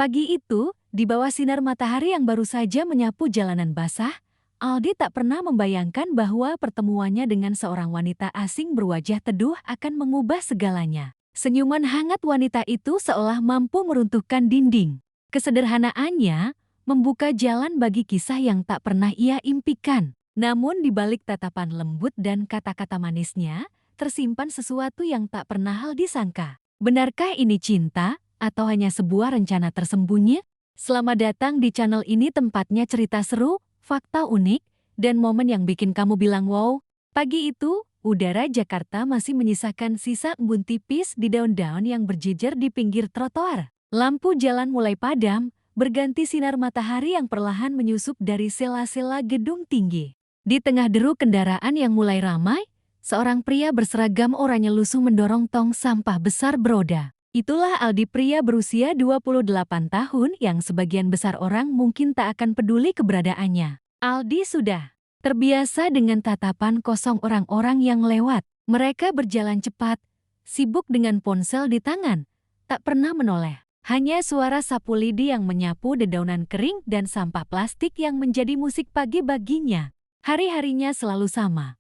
Pagi itu, di bawah sinar matahari yang baru saja menyapu jalanan basah, Aldi tak pernah membayangkan bahwa pertemuannya dengan seorang wanita asing berwajah teduh akan mengubah segalanya. Senyuman hangat wanita itu seolah mampu meruntuhkan dinding. Kesederhanaannya membuka jalan bagi kisah yang tak pernah ia impikan. Namun di balik tatapan lembut dan kata-kata manisnya, tersimpan sesuatu yang tak pernah Aldi sangka. Benarkah ini cinta? Atau hanya sebuah rencana tersembunyi? Selamat datang di channel ini, tempatnya cerita seru, fakta unik, dan momen yang bikin kamu bilang wow. Pagi itu, udara Jakarta masih menyisakan sisa embun tipis di daun-daun yang berjejer di pinggir trotoar. Lampu jalan mulai padam, berganti sinar matahari yang perlahan menyusup dari sela-sela gedung tinggi. Di tengah deru kendaraan yang mulai ramai, seorang pria berseragam oranye lusuh mendorong tong sampah besar beroda. Itulah Aldi, pria berusia 28 tahun yang sebagian besar orang mungkin tak akan peduli keberadaannya. Aldi sudah terbiasa dengan tatapan kosong orang-orang yang lewat. Mereka berjalan cepat, sibuk dengan ponsel di tangan, tak pernah menoleh. Hanya suara sapu lidi yang menyapu dedaunan kering dan sampah plastik yang menjadi musik pagi baginya. Hari-harinya selalu sama.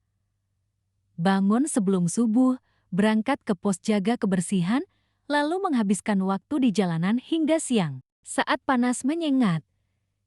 Bangun sebelum subuh, berangkat ke pos jaga kebersihan, lalu menghabiskan waktu di jalanan hingga siang. Saat panas menyengat,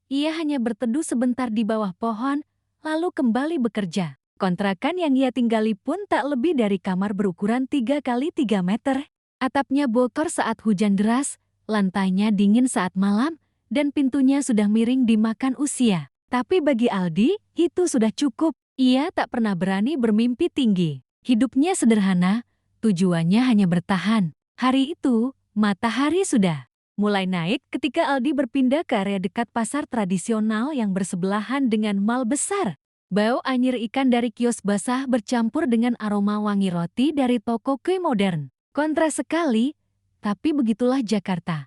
ia hanya berteduh sebentar di bawah pohon, lalu kembali bekerja. Kontrakan yang ia tinggali pun tak lebih dari kamar berukuran 3 kali 3 meter. Atapnya bocor saat hujan deras, lantainya dingin saat malam, dan pintunya sudah miring dimakan usia. Tapi bagi Aldi, itu sudah cukup. Ia tak pernah berani bermimpi tinggi. Hidupnya sederhana, tujuannya hanya bertahan. Hari itu, matahari sudah mulai naik ketika Aldi berpindah ke area dekat pasar tradisional yang bersebelahan dengan mal besar. Bau anyir ikan dari kios basah bercampur dengan aroma wangi roti dari toko kue modern. Kontras sekali, tapi begitulah Jakarta.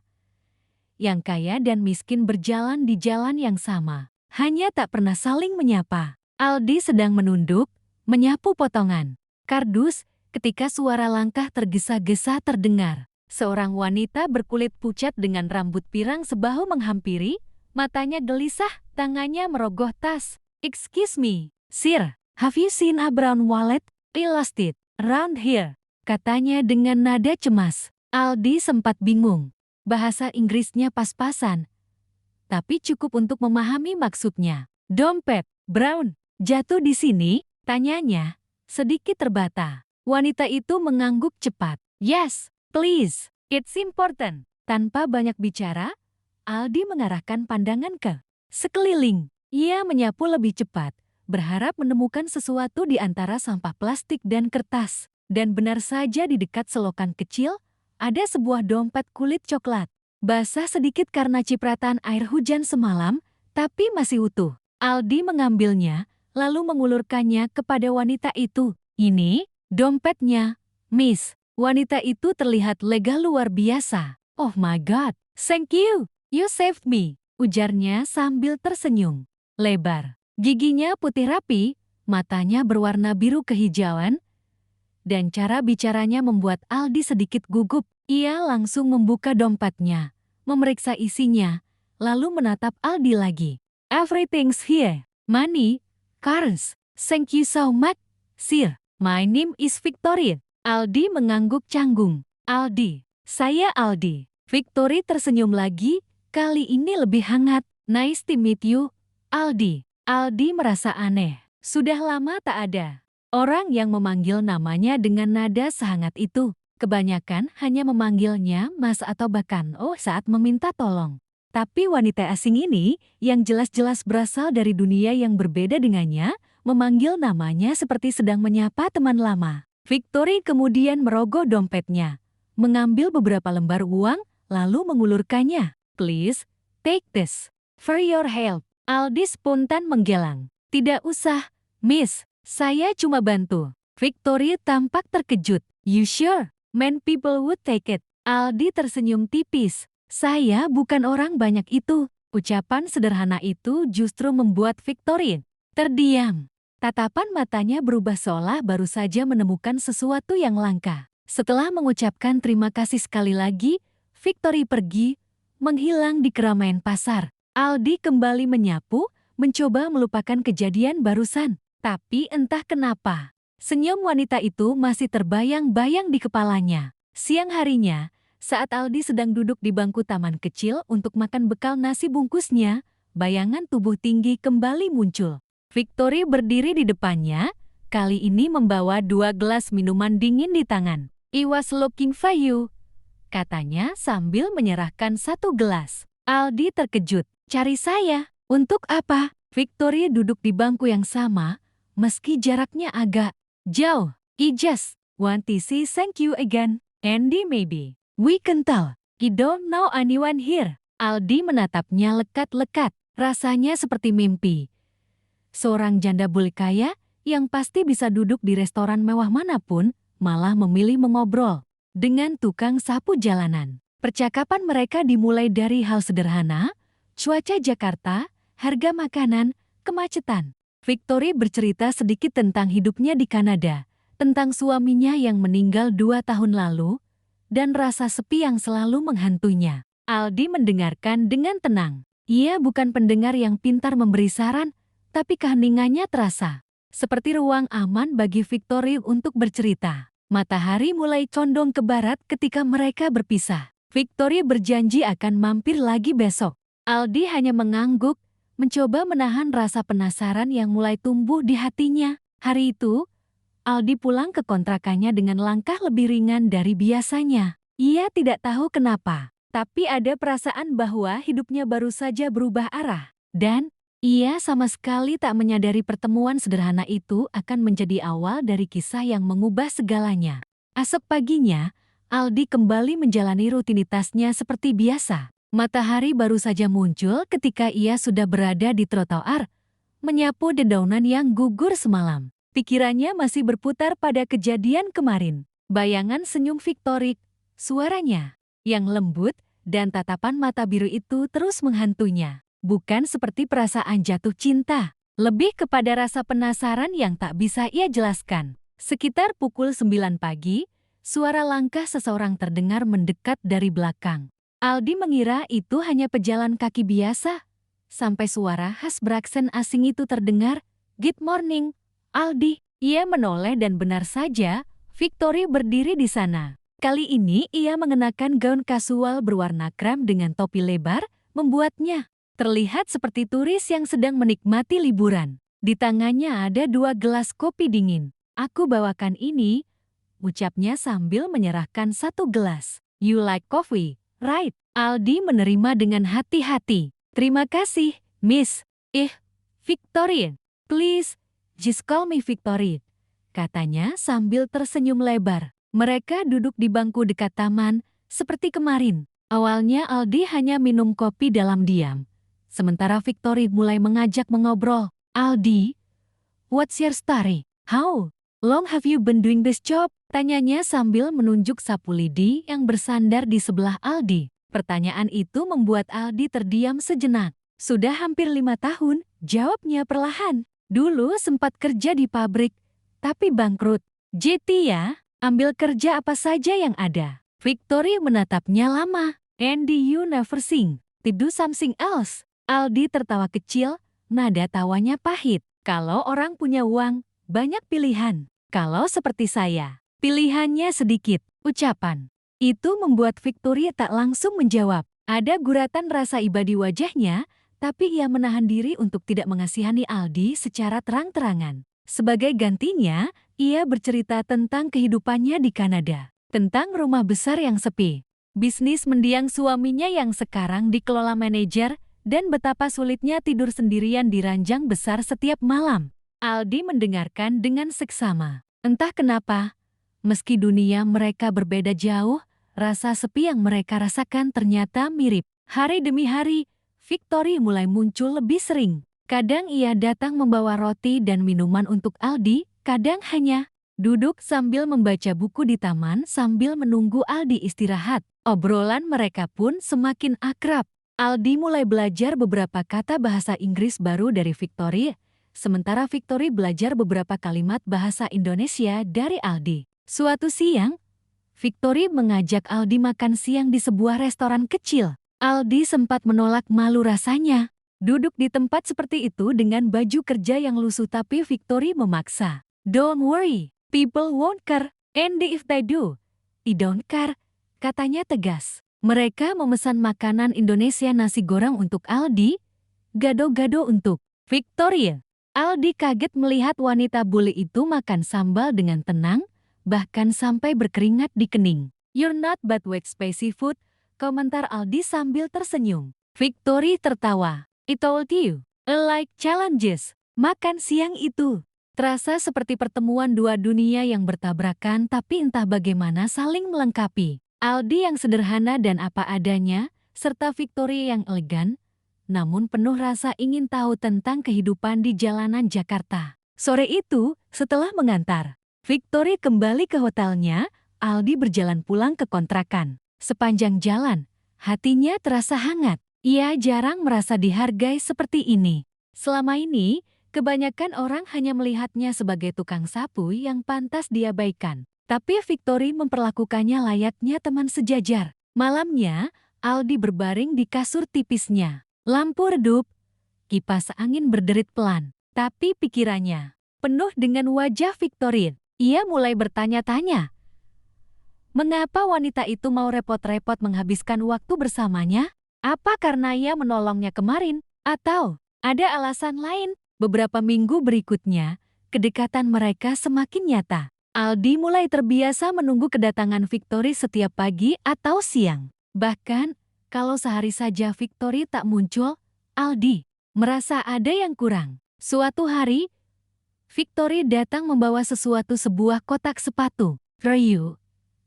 Yang kaya dan miskin berjalan di jalan yang sama, hanya tak pernah saling menyapa. Aldi sedang menunduk, menyapu potongan kardus, ketika suara langkah tergesa-gesa terdengar. Seorang wanita berkulit pucat dengan rambut pirang sebahu menghampiri, matanya gelisah, tangannya merogoh tas. "Excuse me, sir, have you seen a brown wallet? I lost it around here," katanya dengan nada cemas. Aldi sempat bingung. Bahasa Inggrisnya pas-pasan, tapi cukup untuk memahami maksudnya. "Dompet, brown, jatuh di sini?" tanyanya, sedikit terbata. Wanita itu mengangguk cepat. "Yes, please, it's important." Tanpa banyak bicara, Aldi mengarahkan pandangan ke sekeliling. Ia menyapu lebih cepat, berharap menemukan sesuatu di antara sampah plastik dan kertas. Dan benar saja, di dekat selokan kecil, ada sebuah dompet kulit coklat. Basah sedikit karena cipratan air hujan semalam, tapi masih utuh. Aldi mengambilnya, lalu mengulurkannya kepada wanita itu. "Ini dompetnya, Miss." Wanita itu terlihat lega luar biasa. "Oh my God, thank you, you saved me," ujarnya sambil tersenyum lebar. Giginya putih rapi, matanya berwarna biru kehijauan, dan cara bicaranya membuat Aldi sedikit gugup. Ia langsung membuka dompetnya, memeriksa isinya, lalu menatap Aldi lagi. "Everything's here, money, cars, thank you so much, sir. My name is Victory." Aldi mengangguk canggung. "Aldi, saya Aldi." Victory tersenyum lagi, kali ini lebih hangat. "Nice to meet you, Aldi." Aldi merasa aneh. Sudah lama tak ada orang yang memanggil namanya dengan nada sehangat itu. Kebanyakan hanya memanggilnya Mas atau bahkan Oh saat meminta tolong. Tapi wanita asing ini, yang jelas-jelas berasal dari dunia yang berbeda dengannya, memanggil namanya seperti sedang menyapa teman lama. Victory kemudian merogoh dompetnya, mengambil beberapa lembar uang, lalu mengulurkannya. "Please, take this for your help." Aldi spontan menggelang. "Tidak usah, Miss, saya cuma bantu." Victory tampak terkejut. "You sure? Many people would take it." Aldi tersenyum tipis. "Saya bukan orang banyak itu." Ucapan sederhana itu justru membuat Victory terdiam. Tatapan matanya berubah seolah baru saja menemukan sesuatu yang langka. Setelah mengucapkan terima kasih sekali lagi, Victory pergi, menghilang di keramaian pasar. Aldi kembali menyapu, mencoba melupakan kejadian barusan. Tapi entah kenapa, senyum wanita itu masih terbayang-bayang di kepalanya. Siang harinya, saat Aldi sedang duduk di bangku taman kecil untuk makan bekal nasi bungkusnya, bayangan tubuh tinggi kembali muncul. Victory berdiri di depannya, kali ini membawa 2 gelas minuman dingin di tangan. "I was looking for you," katanya sambil menyerahkan 1 gelas. Aldi terkejut. "Cari saya? Untuk apa?" Victory duduk di bangku yang sama, meski jaraknya agak jauh. "I just want to say thank you again. Andy maybe we can tell. I don't know anyone here." Aldi menatapnya lekat-lekat. Rasanya seperti mimpi. Seorang janda bule kaya yang pasti bisa duduk di restoran mewah manapun, malah memilih mengobrol dengan tukang sapu jalanan. Percakapan mereka dimulai dari hal sederhana, cuaca Jakarta, harga makanan, kemacetan. Victory bercerita sedikit tentang hidupnya di Kanada, tentang suaminya yang meninggal 2 tahun lalu, dan rasa sepi yang selalu menghantuinya. Aldi mendengarkan dengan tenang. Ia bukan pendengar yang pintar memberi saran, tapi keheningannya terasa seperti ruang aman bagi Victory untuk bercerita. Matahari mulai condong ke barat ketika mereka berpisah. Victory berjanji akan mampir lagi besok. Aldi hanya mengangguk, mencoba menahan rasa penasaran yang mulai tumbuh di hatinya. Hari itu, Aldi pulang ke kontrakannya dengan langkah lebih ringan dari biasanya. Ia tidak tahu kenapa, tapi ada perasaan bahwa hidupnya baru saja berubah arah. Dan ia sama sekali tak menyadari pertemuan sederhana itu akan menjadi awal dari kisah yang mengubah segalanya. Esok paginya, Aldi kembali menjalani rutinitasnya seperti biasa. Matahari baru saja muncul ketika ia sudah berada di trotoar, menyapu dedaunan yang gugur semalam. Pikirannya masih berputar pada kejadian kemarin. Bayangan senyum Victory, suaranya yang lembut, dan tatapan mata biru itu terus menghantuinya. Bukan seperti perasaan jatuh cinta, lebih kepada rasa penasaran yang tak bisa ia jelaskan. Sekitar pukul 9 pagi, suara langkah seseorang terdengar mendekat dari belakang. Aldi mengira itu hanya pejalan kaki biasa, sampai suara khas beraksen asing itu terdengar. "Good morning, Aldi." Ia menoleh dan benar saja, Victory berdiri di sana. Kali ini ia mengenakan gaun kasual berwarna krem dengan topi lebar, membuatnya terlihat seperti turis yang sedang menikmati liburan. Di tangannya ada 2 gelas kopi dingin. "Aku bawakan ini," ucapnya sambil menyerahkan 1 gelas. "You like coffee, right?" Aldi menerima dengan hati-hati. "Terima kasih, Miss." Victory. "Please, just call me Victory," katanya sambil tersenyum lebar. Mereka duduk di bangku dekat taman, seperti kemarin. Awalnya Aldi hanya minum kopi dalam diam. Sementara Victory mulai mengajak mengobrol. "Aldi, what's your story? How long have you been doing this job?" Tanyanya sambil menunjuk sapu lidi yang bersandar di sebelah Aldi. Pertanyaan itu membuat Aldi terdiam sejenak. "Sudah hampir 5 tahun, jawabnya perlahan. Dulu sempat kerja di pabrik, tapi bangkrut. Jadi ya, ambil kerja apa saja yang ada." Victory menatapnya lama. "And you never think to do something else?" Aldi tertawa kecil, nada tawanya pahit. "Kalau orang punya uang, banyak pilihan. Kalau seperti saya, pilihannya sedikit." Ucapan itu membuat Victory tak langsung menjawab. Ada guratan rasa iba di wajahnya, tapi ia menahan diri untuk tidak mengasihani Aldi secara terang-terangan. Sebagai gantinya, ia bercerita tentang kehidupannya di Kanada, tentang rumah besar yang sepi, bisnis mendiang suaminya yang sekarang dikelola manajer, dan betapa sulitnya tidur sendirian di ranjang besar setiap malam. Aldi mendengarkan dengan seksama. Entah kenapa, meski dunia mereka berbeda jauh, rasa sepi yang mereka rasakan ternyata mirip. Hari demi hari, Victory mulai muncul lebih sering. Kadang ia datang membawa roti dan minuman untuk Aldi, kadang hanya duduk sambil membaca buku di taman sambil menunggu Aldi istirahat. Obrolan mereka pun semakin akrab. Aldi mulai belajar beberapa kata bahasa Inggris baru dari Victory, sementara Victory belajar beberapa kalimat bahasa Indonesia dari Aldi. Suatu siang, Victory mengajak Aldi makan siang di sebuah restoran kecil. Aldi sempat menolak malu rasanya. Duduk di tempat seperti itu dengan baju kerja yang lusuh tapi Victory memaksa. Don't worry, people won't care, and if they do, they don't care, katanya tegas. Mereka memesan makanan Indonesia nasi goreng untuk Aldi, gado-gado untuk Victoria. Aldi kaget melihat wanita bule itu makan sambal dengan tenang, bahkan sampai berkeringat di kening. You're not bad with spicy food, komentar Aldi sambil tersenyum. Victory tertawa. I told you, I like challenges. Makan siang itu terasa seperti pertemuan dua dunia yang bertabrakan tapi entah bagaimana saling melengkapi. Aldi yang sederhana dan apa adanya, serta Victory yang elegan, namun penuh rasa ingin tahu tentang kehidupan di jalanan Jakarta. Sore itu, setelah mengantar Victory kembali ke hotelnya, Aldi berjalan pulang ke kontrakan. Sepanjang jalan, hatinya terasa hangat. Ia jarang merasa dihargai seperti ini. Selama ini, kebanyakan orang hanya melihatnya sebagai tukang sapu yang pantas diabaikan. Tapi Victory memperlakukannya layaknya teman sejajar. Malamnya, Aldi berbaring di kasur tipisnya. Lampu redup, kipas angin berderit pelan. Tapi pikirannya penuh dengan wajah Victory. Ia mulai bertanya-tanya, mengapa wanita itu mau repot-repot menghabiskan waktu bersamanya? Apa karena ia menolongnya kemarin? Atau ada alasan lain? Beberapa minggu berikutnya, kedekatan mereka semakin nyata. Aldi mulai terbiasa menunggu kedatangan Victory setiap pagi atau siang. Bahkan, kalau sehari saja Victory tak muncul, Aldi merasa ada yang kurang. Suatu hari, Victory datang membawa sebuah kotak sepatu. For you,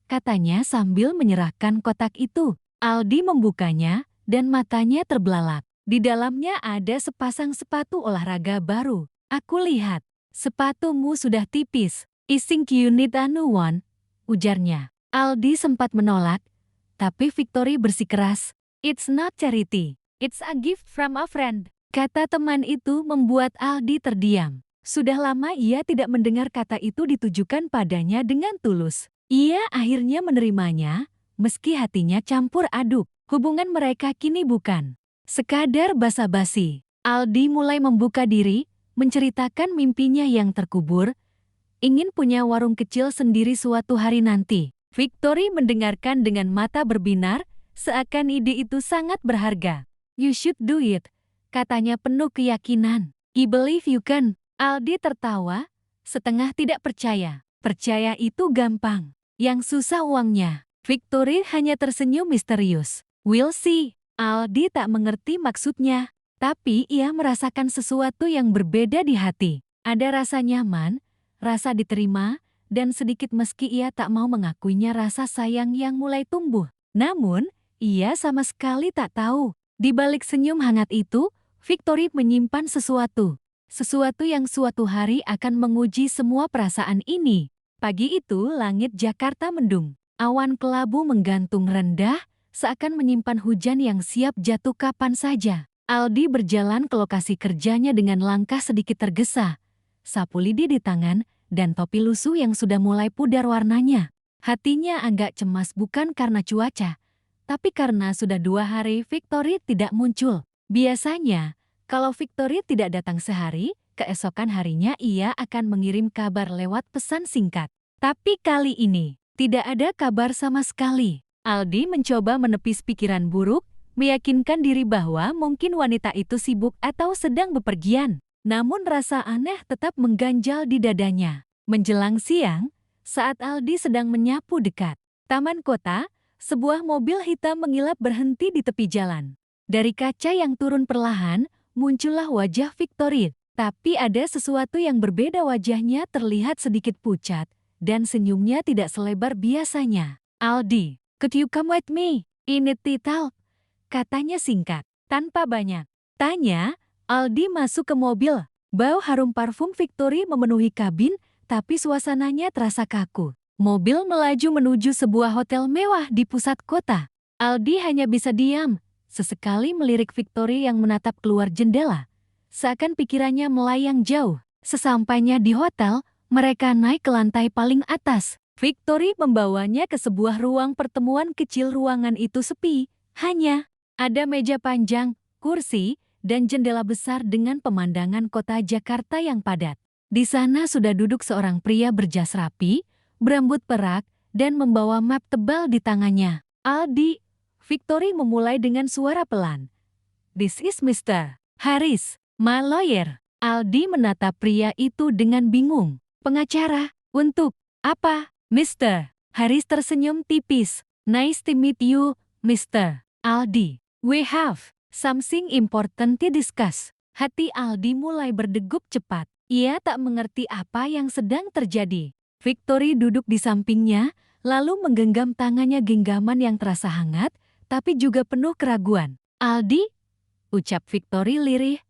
katanya sambil menyerahkan kotak itu. Aldi membukanya dan matanya terbelalak. Di dalamnya ada sepasang sepatu olahraga baru. Aku lihat, sepatumu sudah tipis. I think you need a new one, ujarnya. Aldi sempat menolak, tapi Victory bersikeras. It's not charity, it's a gift from a friend. Kata teman itu membuat Aldi terdiam. Sudah lama ia tidak mendengar kata itu ditujukan padanya dengan tulus. Ia akhirnya menerimanya, meski hatinya campur aduk. Hubungan mereka kini bukan sekadar basa-basi. Aldi mulai membuka diri, menceritakan mimpinya yang terkubur, ingin punya warung kecil sendiri suatu hari nanti. Victory mendengarkan dengan mata berbinar, seakan ide itu sangat berharga. You should do it, katanya penuh keyakinan. I believe you can. Aldi tertawa, setengah tidak percaya. Percaya itu gampang, yang susah uangnya. Victory hanya tersenyum misterius. We'll see. Aldi tak mengerti maksudnya, tapi ia merasakan sesuatu yang berbeda di hati. Ada rasa nyaman, rasa diterima, dan sedikit meski ia tak mau mengakuinya rasa sayang yang mulai tumbuh. Namun, ia sama sekali tak tahu. Di balik senyum hangat itu, Victory menyimpan sesuatu. Sesuatu yang suatu hari akan menguji semua perasaan ini. Pagi itu, langit Jakarta mendung. Awan kelabu menggantung rendah, seakan menyimpan hujan yang siap jatuh kapan saja. Aldi berjalan ke lokasi kerjanya dengan langkah sedikit tergesa, sapu lidi di tangan, dan topi lusuh yang sudah mulai pudar warnanya. Hatinya agak cemas bukan karena cuaca, tapi karena sudah 2 hari Victory tidak muncul. Biasanya, kalau Victory tidak datang sehari, keesokan harinya ia akan mengirim kabar lewat pesan singkat. Tapi kali ini, tidak ada kabar sama sekali. Aldi mencoba menepis pikiran buruk, meyakinkan diri bahwa mungkin wanita itu sibuk atau sedang bepergian. Namun rasa aneh tetap mengganjal di dadanya. Menjelang siang, saat Aldi sedang menyapu dekat taman kota, sebuah mobil hitam mengilap berhenti di tepi jalan. Dari kaca yang turun perlahan, muncullah wajah Victory. Tapi ada sesuatu yang berbeda, wajahnya terlihat sedikit pucat, dan senyumnya tidak selebar biasanya. Aldi, could you come with me? I need to talk, katanya singkat, tanpa banyak tanya. Aldi masuk ke mobil. Bau harum parfum Victory memenuhi kabin, tapi suasananya terasa kaku. Mobil melaju menuju sebuah hotel mewah di pusat kota. Aldi hanya bisa diam, sesekali melirik Victory yang menatap keluar jendela. Seakan pikirannya melayang jauh. Sesampainya di hotel, mereka naik ke lantai paling atas. Victory membawanya ke sebuah ruang pertemuan kecil. Ruangan itu sepi, hanya Ada meja panjang, kursi, dan jendela besar dengan pemandangan kota Jakarta yang padat. Di sana sudah duduk seorang pria berjas rapi, berambut perak, dan membawa map tebal di tangannya. "Aldi," Victory memulai dengan suara pelan. "This is Mr. Haris, my lawyer." Aldi menatap pria itu dengan bingung. "Pengacara? Untuk apa, Mr.?" Haris tersenyum tipis. "Nice to meet you, Mr. Aldi. We have something important to discuss." Hati Aldi mulai berdegup cepat. Ia tak mengerti apa yang sedang terjadi. Victory duduk di sampingnya, lalu menggenggam tangannya, genggaman yang terasa hangat, tapi juga penuh keraguan. "Aldi," ucap Victory lirih,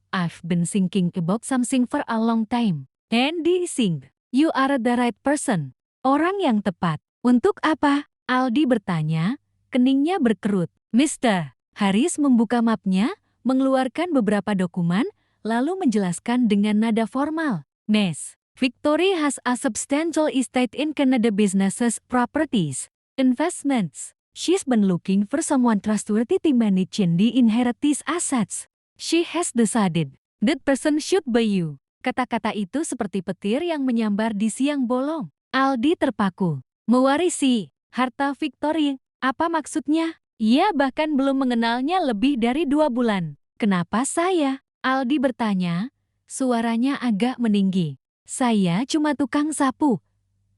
"I've been thinking about something for a long time. And I think you are the right person." "Orang yang tepat. Untuk apa?" Aldi bertanya, keningnya berkerut. "Mr. Haris membuka mapnya, mengeluarkan beberapa dokumen, lalu menjelaskan dengan nada formal. "Miss Victory has a substantial estate in Canada, businesses, properties, investments. She's been looking for someone trustworthy to manage the inheritance assets. She has decided that person should be you." Kata-kata itu seperti petir yang menyambar di siang bolong. Aldi terpaku. "Mewarisi harta Victory? Apa maksudnya?" Ia bahkan belum mengenalnya lebih dari 2 bulan. "Kenapa saya?" Aldi bertanya, suaranya agak meninggi. "Saya cuma tukang sapu,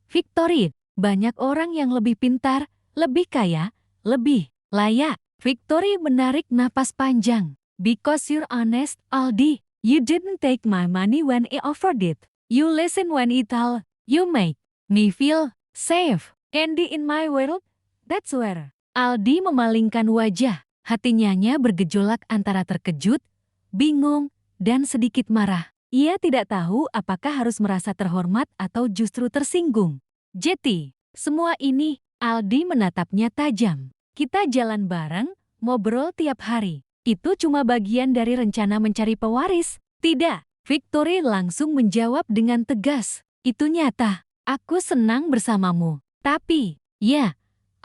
Victory. Banyak orang yang lebih pintar, lebih kaya, lebih layak." Victory menarik napas panjang. "Because you're honest, Aldi. You didn't take my money when I offered it. You listen when I tell. You make me feel safe. Candy in my world, that's where." Aldi memalingkan wajah. Hatinya bergejolak antara terkejut, bingung, dan sedikit marah. Ia tidak tahu apakah harus merasa terhormat atau justru tersinggung. "Jadi, semua ini," Aldi menatapnya tajam. "Kita jalan bareng, ngobrol tiap hari. Itu cuma bagian dari rencana mencari pewaris." "Tidak," Victory langsung menjawab dengan tegas. "Itu nyata. Aku senang bersamamu. Tapi, ya,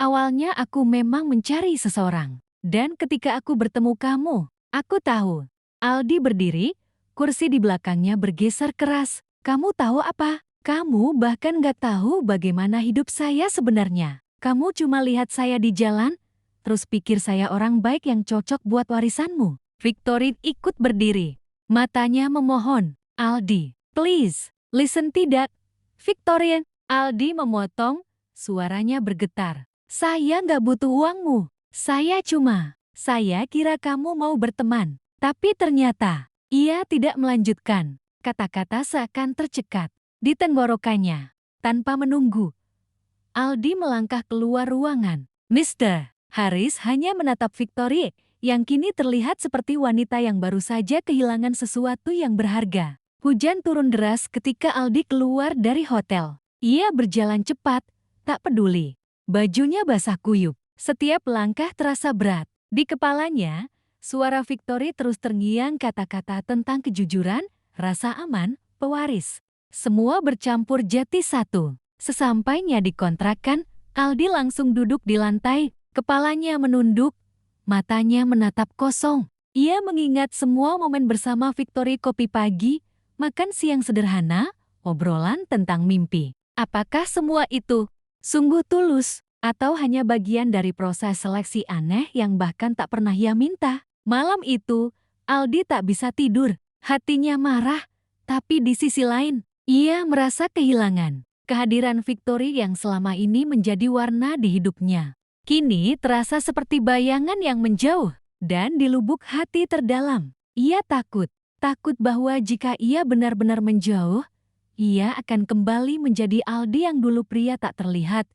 awalnya aku memang mencari seseorang. Dan ketika aku bertemu kamu, aku tahu." Aldi berdiri, kursi di belakangnya bergeser keras. "Kamu tahu apa? Kamu bahkan gak tahu bagaimana hidup saya sebenarnya. Kamu cuma lihat saya di jalan, terus pikir saya orang baik yang cocok buat warisanmu." Victory ikut berdiri. Matanya memohon. "Aldi, please, listen." "Tidak, Victory." Aldi memotong, suaranya bergetar. "Saya gak butuh uangmu. Saya kira kamu mau berteman. Tapi ternyata." Ia tidak melanjutkan. Kata-kata seakan tercekat di tenggorokannya. Tanpa menunggu, Aldi melangkah keluar ruangan. Mr. Haris hanya menatap Victory, yang kini terlihat seperti wanita yang baru saja kehilangan sesuatu yang berharga. Hujan turun deras ketika Aldi keluar dari hotel. Ia berjalan cepat, tak peduli. Bajunya basah kuyup. Setiap langkah terasa berat. Di kepalanya, suara Victory terus terngiang, kata-kata tentang kejujuran, rasa aman, pewaris. Semua bercampur jadi satu. Sesampainya di kontrakan, Aldi langsung duduk di lantai, kepalanya menunduk, matanya menatap kosong. Ia mengingat semua momen bersama Victory, kopi pagi, makan siang sederhana, obrolan tentang mimpi. Apakah semua itu sungguh tulus, atau hanya bagian dari proses seleksi aneh yang bahkan tak pernah ia minta? Malam itu, Aldi tak bisa tidur. Hatinya marah, tapi di sisi lain, ia merasa kehilangan kehadiran Victory yang selama ini menjadi warna di hidupnya. Kini terasa seperti bayangan yang menjauh, dan di lubuk hati terdalam, ia takut bahwa jika ia benar-benar menjauh, ia akan kembali menjadi Aldi yang dulu, pria tak terlihat,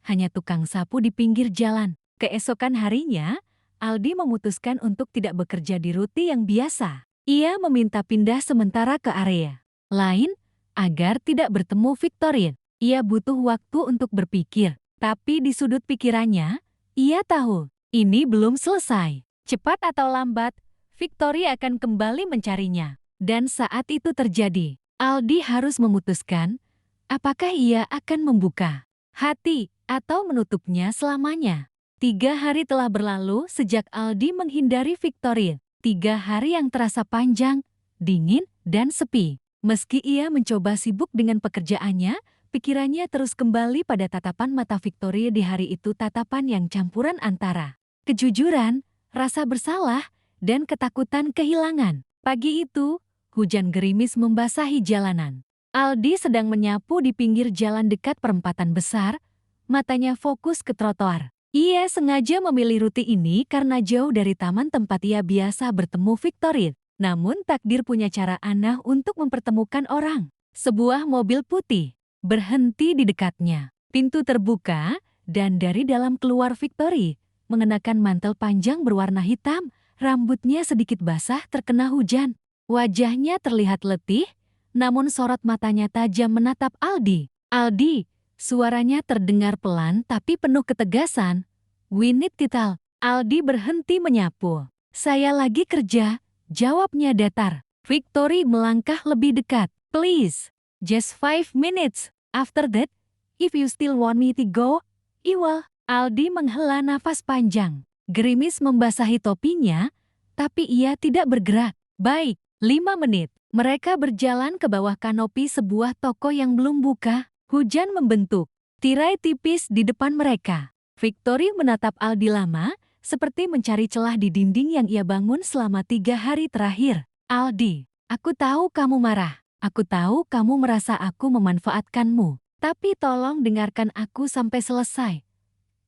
hanya tukang sapu di pinggir jalan. Keesokan harinya, Aldi memutuskan untuk tidak bekerja di rute yang biasa. Ia meminta pindah sementara ke area lain agar tidak bertemu Victory. Ia butuh waktu untuk berpikir, tapi di sudut pikirannya, ia tahu ini belum selesai. Cepat atau lambat, Victory akan kembali mencarinya. Dan saat itu terjadi, Aldi harus memutuskan apakah ia akan membuka hati atau menutupnya selamanya. 3 hari telah berlalu sejak Aldi menghindari Victoria. 3 hari yang terasa panjang, dingin, dan sepi. Meski ia mencoba sibuk dengan pekerjaannya, pikirannya terus kembali pada tatapan mata Victoria di hari itu, tatapan yang campuran antara kejujuran, rasa bersalah, dan ketakutan kehilangan. Pagi itu, hujan gerimis membasahi jalanan. Aldi sedang menyapu di pinggir jalan dekat perempatan besar, matanya fokus ke trotoar. Ia sengaja memilih rute ini karena jauh dari taman tempat ia biasa bertemu Victoria. Namun takdir punya cara aneh untuk mempertemukan orang. Sebuah mobil putih berhenti di dekatnya. Pintu terbuka dan dari dalam keluar Victoria, mengenakan mantel panjang berwarna hitam, rambutnya sedikit basah terkena hujan. Wajahnya terlihat letih, namun sorot matanya tajam menatap Aldi. "Aldi," suaranya terdengar pelan tapi penuh ketegasan. "We need Tital." Aldi berhenti menyapu. "Saya lagi kerja," jawabnya datar. Victoria melangkah lebih dekat. "Please, just 5 minutes. After that, if you still want me to go, I will." Aldi menghela nafas panjang. Gerimis membasahi topinya, tapi ia tidak bergerak. "Baik, 5 menit." Mereka berjalan ke bawah kanopi sebuah toko yang belum buka. Hujan membentuk tirai tipis di depan mereka. Victoria menatap Aldi lama, seperti mencari celah di dinding yang ia bangun selama 3 hari terakhir. "Aldi, aku tahu kamu marah. Aku tahu kamu merasa aku memanfaatkanmu. Tapi tolong dengarkan aku sampai selesai,"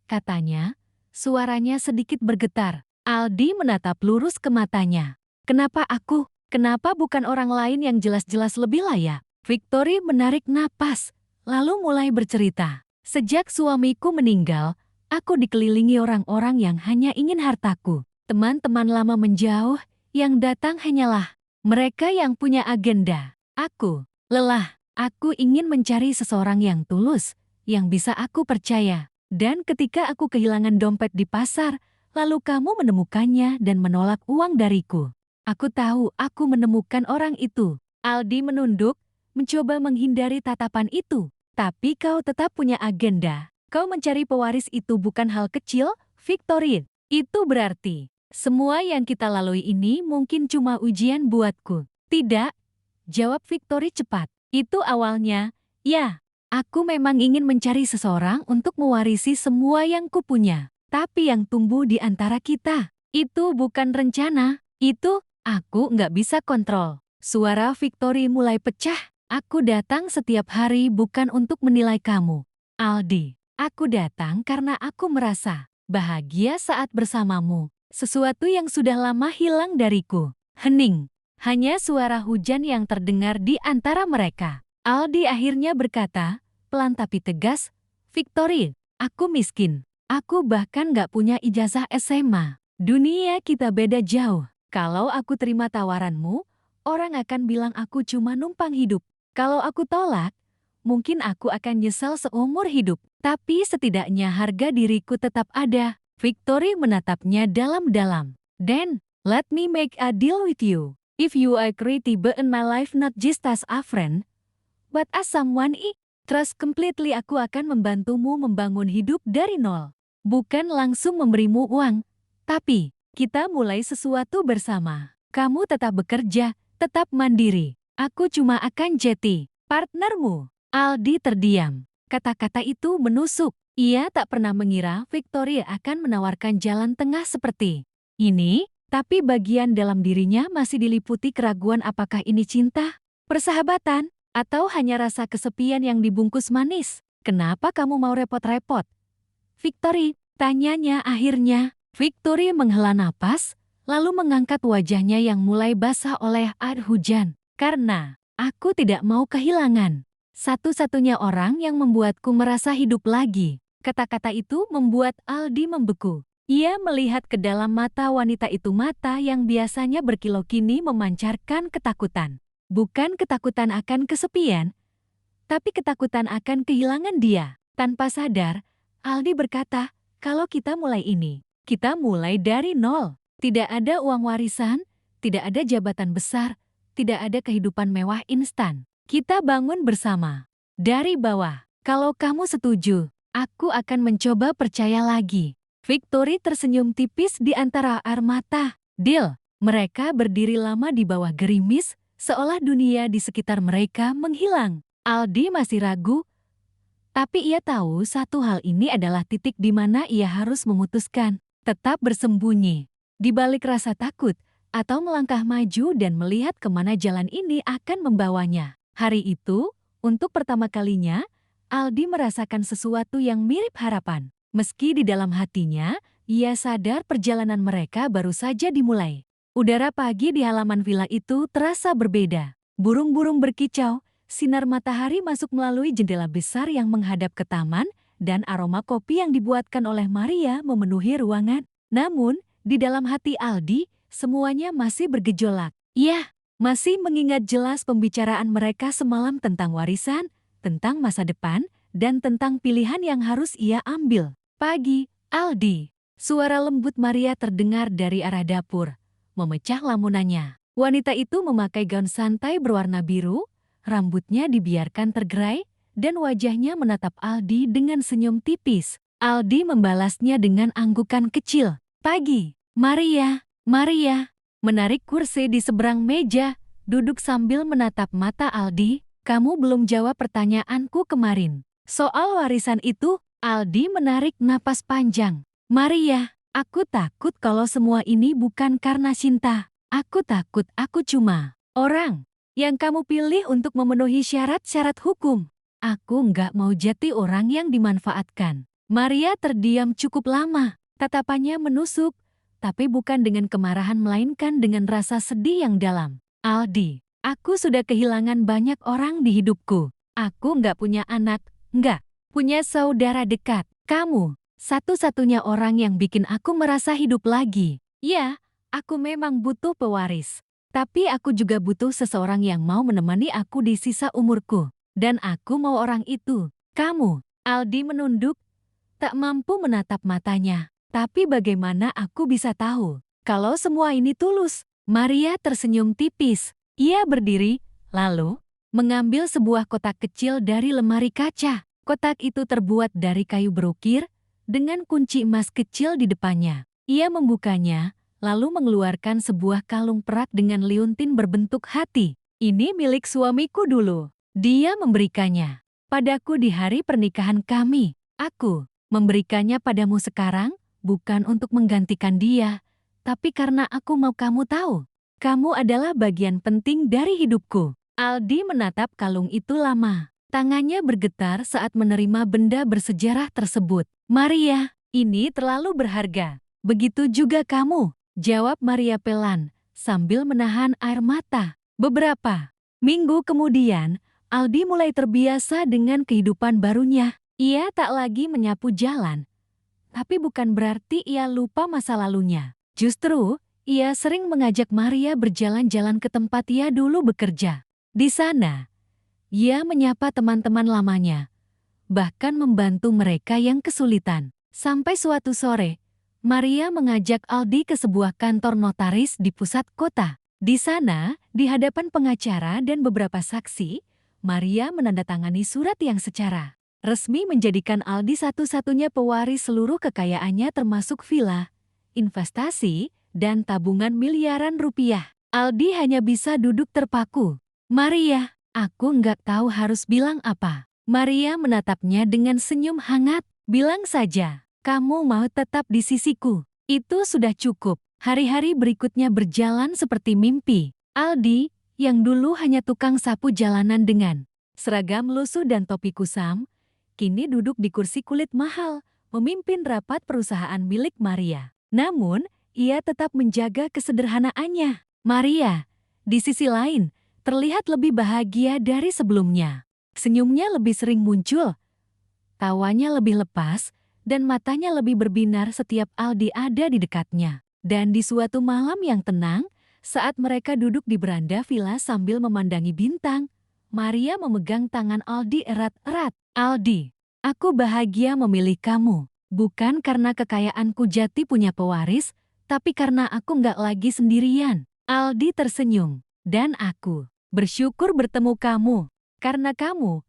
katanya. Suaranya sedikit bergetar. Aldi menatap lurus ke matanya. "Kenapa aku? Kenapa bukan orang lain yang jelas-jelas lebih layak?" Victoria menarik napas, lalu mulai bercerita. "Sejak suamiku meninggal, aku dikelilingi orang-orang yang hanya ingin hartaku. Teman-teman lama menjauh, yang datang hanyalah mereka yang punya agenda. Aku lelah. Aku ingin mencari seseorang yang tulus, yang bisa aku percaya. Dan ketika aku kehilangan dompet di pasar, lalu kamu menemukannya dan menolak uang dariku. Aku tahu aku menemukan orang itu." Aldi menunduk, mencoba menghindari tatapan itu. "Tapi kau tetap punya agenda. Kau mencari pewaris itu bukan hal kecil, Victoria. Itu berarti semua yang kita lalui ini mungkin cuma ujian buatku." "Tidak," jawab Victoria cepat. "Itu awalnya, ya. Aku memang ingin mencari seseorang untuk mewarisi semua yang kupunya. Tapi yang tumbuh di antara kita, itu bukan rencana. Itu aku nggak bisa kontrol." Suara Victoria mulai pecah. "Aku datang setiap hari bukan untuk menilai kamu, Aldi. Aku datang karena aku merasa bahagia saat bersamamu. Sesuatu yang sudah lama hilang dariku." Hening. Hanya suara hujan yang terdengar di antara mereka. Aldi akhirnya berkata, pelan tapi tegas, "Victoria, aku miskin. Aku bahkan nggak punya ijazah SMA. Dunia kita beda jauh. Kalau aku terima tawaranmu, orang akan bilang aku cuma numpang hidup. Kalau aku tolak, mungkin aku akan nyesal seumur hidup. Tapi setidaknya harga diriku tetap ada." Victoria menatapnya dalam-dalam. "Then, let me make a deal with you. If you agree to be in my life not just as a friend, but as someone I trust completely, aku akan membantumu membangun hidup dari nol. Bukan langsung memberimu uang, tapi kita mulai sesuatu bersama. Kamu tetap bekerja, tetap mandiri. Aku cuma akan jadi partnermu." Aldi terdiam. Kata-kata itu menusuk. Ia tak pernah mengira Victoria akan menawarkan jalan tengah seperti ini. Tapi bagian dalam dirinya masih diliputi keraguan, apakah ini cinta, persahabatan, atau hanya rasa kesepian yang dibungkus manis. "Kenapa kamu mau repot-repot, Victoria?" tanyanya akhirnya. Victoria menghela napas, lalu mengangkat wajahnya yang mulai basah oleh air hujan. "Karena aku tidak mau kehilangan satu-satunya orang yang membuatku merasa hidup lagi." Kata-kata itu membuat Aldi membeku. Ia melihat ke dalam mata wanita itu, mata yang biasanya berkilau kini memancarkan ketakutan. Bukan ketakutan akan kesepian, tapi ketakutan akan kehilangan dia. Tanpa sadar, Aldi berkata, "Kalau kita mulai ini, kita mulai dari nol. Tidak ada uang warisan, tidak ada jabatan besar, tidak ada kehidupan mewah instan. Kita bangun bersama dari bawah. Kalau kamu setuju, aku akan mencoba percaya lagi." Victory tersenyum tipis di antara air mata. Deal. Mereka berdiri lama di bawah gerimis, seolah dunia di sekitar mereka menghilang. Aldi masih ragu, tapi ia tahu satu hal ini adalah titik di mana ia harus memutuskan. Tetap bersembunyi, di balik rasa takut, atau melangkah maju dan melihat kemana jalan ini akan membawanya. Hari itu, untuk pertama kalinya, Aldi merasakan sesuatu yang mirip harapan. Meski di dalam hatinya, ia sadar perjalanan mereka baru saja dimulai. Udara pagi di halaman villa itu terasa berbeda. Burung-burung berkicau, sinar matahari masuk melalui jendela besar yang menghadap ke taman, dan aroma kopi yang dibuatkan oleh Maria memenuhi ruangan. Namun, di dalam hati Aldi, semuanya masih bergejolak. Ia masih mengingat jelas pembicaraan mereka semalam tentang warisan, tentang masa depan, dan tentang pilihan yang harus ia ambil. Pagi, Aldi. Suara lembut Maria terdengar dari arah dapur, memecah lamunannya. Wanita itu memakai gaun santai berwarna biru, rambutnya dibiarkan tergerai, dan wajahnya menatap Aldi dengan senyum tipis. Aldi membalasnya dengan anggukan kecil. Pagi, Maria. Maria menarik kursi di seberang meja, duduk sambil menatap mata Aldi. Kamu belum jawab pertanyaanku kemarin. Soal warisan itu, Aldi menarik napas panjang. Maria, aku takut kalau semua ini bukan karena cinta. Aku takut aku cuma orang yang kamu pilih untuk memenuhi syarat-syarat hukum. Aku nggak mau jadi orang yang dimanfaatkan. Maria terdiam cukup lama, tatapannya menusuk, tapi bukan dengan kemarahan melainkan dengan rasa sedih yang dalam. Aldi, aku sudah kehilangan banyak orang di hidupku. Aku nggak punya anak, nggak punya saudara dekat. Kamu, satu-satunya orang yang bikin aku merasa hidup lagi. Ya, aku memang butuh pewaris. Tapi aku juga butuh seseorang yang mau menemani aku di sisa umurku. Dan aku mau orang itu. Kamu. Aldi menunduk, tak mampu menatap matanya. Tapi bagaimana aku bisa tahu kalau semua ini tulus? Maria tersenyum tipis. Ia berdiri, lalu mengambil sebuah kotak kecil dari lemari kaca. Kotak itu terbuat dari kayu berukir, dengan kunci emas kecil di depannya. Ia membukanya, lalu mengeluarkan sebuah kalung perak dengan liontin berbentuk hati. Ini milik suamiku dulu. Dia memberikannya padaku di hari pernikahan kami. Aku memberikannya padamu sekarang, bukan untuk menggantikan dia, tapi karena aku mau kamu tahu. Kamu adalah bagian penting dari hidupku. Aldi menatap kalung itu lama. Tangannya bergetar saat menerima benda bersejarah tersebut. Maria, ini terlalu berharga. Begitu juga kamu, jawab Maria pelan, sambil menahan air mata. Beberapa minggu kemudian, Aldi mulai terbiasa dengan kehidupan barunya. Ia tak lagi menyapu jalan. Tapi bukan berarti ia lupa masa lalunya. Justru, ia sering mengajak Maria berjalan-jalan ke tempat ia dulu bekerja. Di sana, ia menyapa teman-teman lamanya, bahkan membantu mereka yang kesulitan. Sampai suatu sore, Maria mengajak Aldi ke sebuah kantor notaris di pusat kota. Di sana, di hadapan pengacara dan beberapa saksi, Maria menandatangani surat yang secara resmi menjadikan Aldi satu-satunya pewaris seluruh kekayaannya termasuk villa, investasi, dan tabungan miliaran rupiah. Aldi hanya bisa duduk terpaku. Maria, aku nggak tahu harus bilang apa. Maria menatapnya dengan senyum hangat. Bilang saja, kamu mau tetap di sisiku. Itu sudah cukup. Hari-hari berikutnya berjalan seperti mimpi. Aldi, yang dulu hanya tukang sapu jalanan dengan seragam lusuh dan topi kusam, kini duduk di kursi kulit mahal, memimpin rapat perusahaan milik Maria. Namun, ia tetap menjaga kesederhanaannya. Maria, di sisi lain, terlihat lebih bahagia dari sebelumnya. Senyumnya lebih sering muncul, tawanya lebih lepas, dan matanya lebih berbinar setiap Aldi ada di dekatnya. Dan di suatu malam yang tenang, saat mereka duduk di beranda villa sambil memandangi bintang, Maria memegang tangan Aldi erat-erat. Aldi, aku bahagia memilih kamu. Bukan karena kekayaanku jati punya pewaris, tapi karena aku nggak lagi sendirian. Aldi tersenyum. Dan aku bersyukur bertemu kamu. Karena kamu,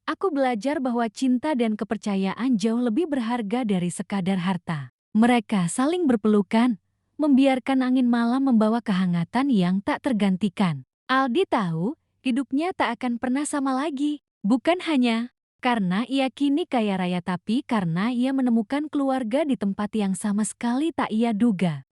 aku belajar bahwa cinta dan kepercayaan jauh lebih berharga dari sekadar harta. Mereka saling berpelukan, membiarkan angin malam membawa kehangatan yang tak tergantikan. Aldi tahu hidupnya tak akan pernah sama lagi. Bukan hanya karena ia kini kaya raya, tapi karena ia menemukan keluarga di tempat yang sama sekali tak ia duga.